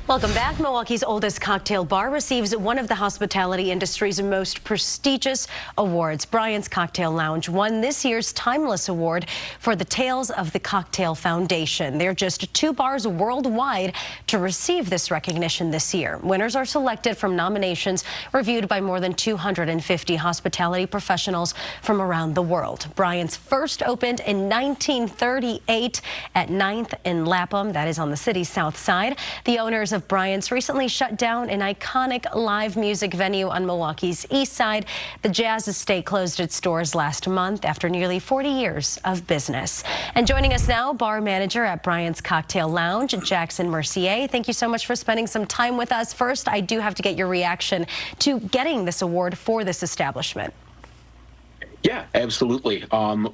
Welcome back. Milwaukee's oldest cocktail bar receives one of the hospitality industry's most prestigious awards. Bryant's Cocktail Lounge won this year's Timeless Award for the Tales of the Cocktail Foundation. There are just 2 bars worldwide to receive this recognition this year. Winners are selected from nominations reviewed by more than 250 hospitality professionals from around the world. Bryant's first opened in 1938 at 9th and Lapham. That is on the city's south side. The owners of Bryant's recently shut down an iconic live music venue on Milwaukee's east side. The Jazz Estate closed its doors last month after nearly 40 years of business. And joining us now, bar manager at Bryant's Cocktail Lounge, Jackson Mercier. Thank you so much for spending some time with us. First, I do have to get your reaction to getting this award for this establishment. Yeah, absolutely.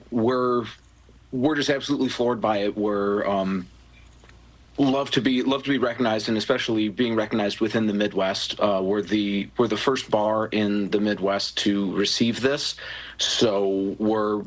We're just absolutely floored by it. We're love to be recognized, and especially being recognized within the Midwest. We're the first bar in the Midwest to receive this, so we're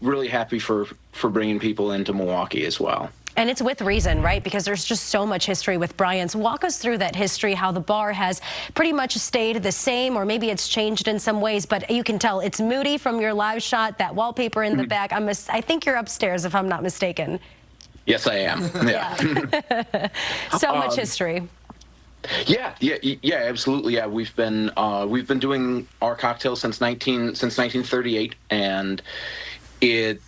really happy for bringing people into Milwaukee as well. And it's with reason, right? Because there's just so much history with Bryant's. Walk us through that history, how the bar has pretty much stayed the same, or maybe it's changed in some ways, but you can tell it's moody from your live shot, that wallpaper in the back. I think you're upstairs, if I'm not mistaken. Yes, I am. Yeah. So much history. Yeah, absolutely. Yeah, we've been doing our cocktails since 1938, and it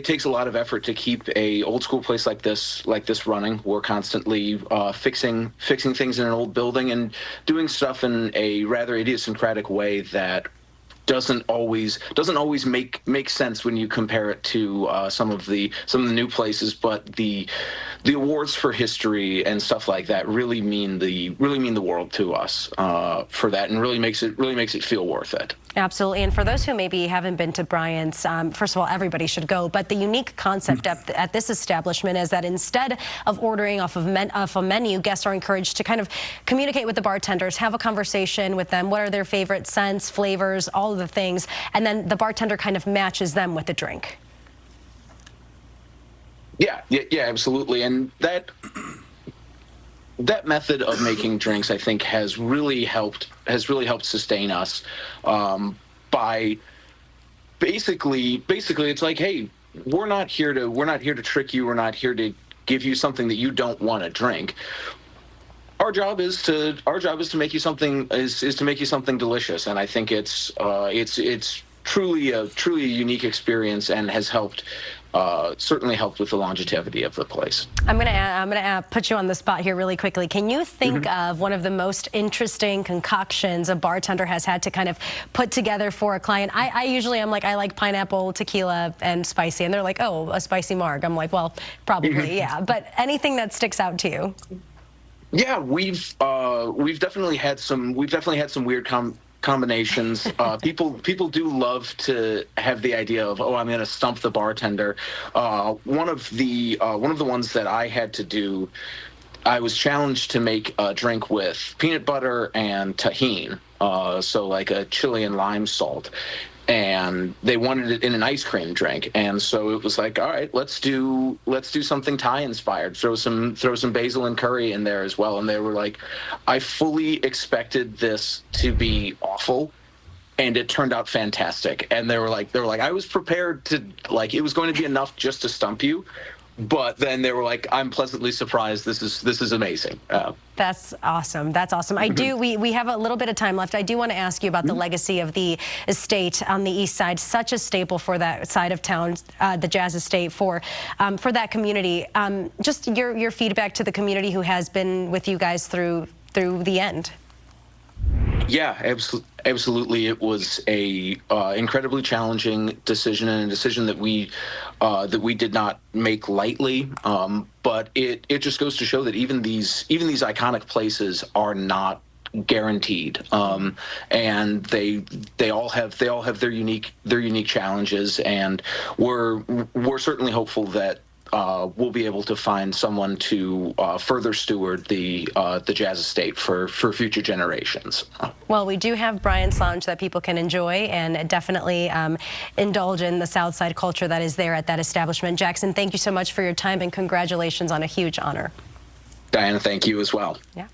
takes a lot of effort to keep a old school place like this running. We're constantly fixing things in an old building and doing stuff in a rather idiosyncratic way that doesn't always make sense when you compare it to some of the new places, but the awards for history and stuff like that really mean the world to us for that, and really makes it feel worth it. Absolutely. And for those who maybe haven't been to Bryant's, first of all, everybody should go. But the unique concept at this establishment is that instead of ordering off a menu, guests are encouraged to kind of communicate with the bartenders, have a conversation with them. What are their favorite scents, flavors, all of the things, and then the bartender kind of matches them with a drink. Yeah, absolutely. And that method of making drinks, I think, has really helped sustain us by basically it's like, hey, we're not here to trick you. We're not here to give you something that you don't want to drink. Our job is to make you something delicious, and I think it's truly a unique experience, and has certainly helped with the longevity of the place. I'm gonna put you on the spot here really quickly. Can you think of one of the most interesting concoctions a bartender has had to kind of put together for a client? I usually am like, I like pineapple, tequila, and spicy, and they're like, oh, a spicy marg. I'm like, well, probably, yeah. But anything that sticks out to you? Yeah, we've definitely had some weird combinations. People do love to have the idea of, oh, I'm going to stump the bartender. One of the ones that I had to do, I was challenged to make a drink with peanut butter and tahini, so like a chili and lime salt. And they wanted it in an ice cream drink, and so it was like, all right, let's do something Thai inspired. Throw some basil and curry in there as well. And they were like, I fully expected this to be awful, and it turned out fantastic. And they were like, I was prepared to, like, it was going to be enough just to stump you. But then they were like, I'm pleasantly surprised. This is amazing. That's awesome. That's awesome. We have a little bit of time left. I do want to ask you about the legacy of the estate on the east side. Such a staple for that side of town, the Jazz Estate, for that community. Just your feedback to the community who has been with you guys through the end. Yeah, absolutely. It was a incredibly challenging decision, and a decision that we did not make lightly. But it just goes to show that even these iconic places are not guaranteed, and they all have their unique challenges, and we're certainly hopeful that we'll be able to find someone to further steward the Jazz Estate for future generations. Well, we do have Bryant's Lounge that people can enjoy, and definitely indulge in the South Side culture that is there at that establishment. Jackson, thank you so much for your time, and congratulations on a huge honor. Diana, thank you as well. Yeah.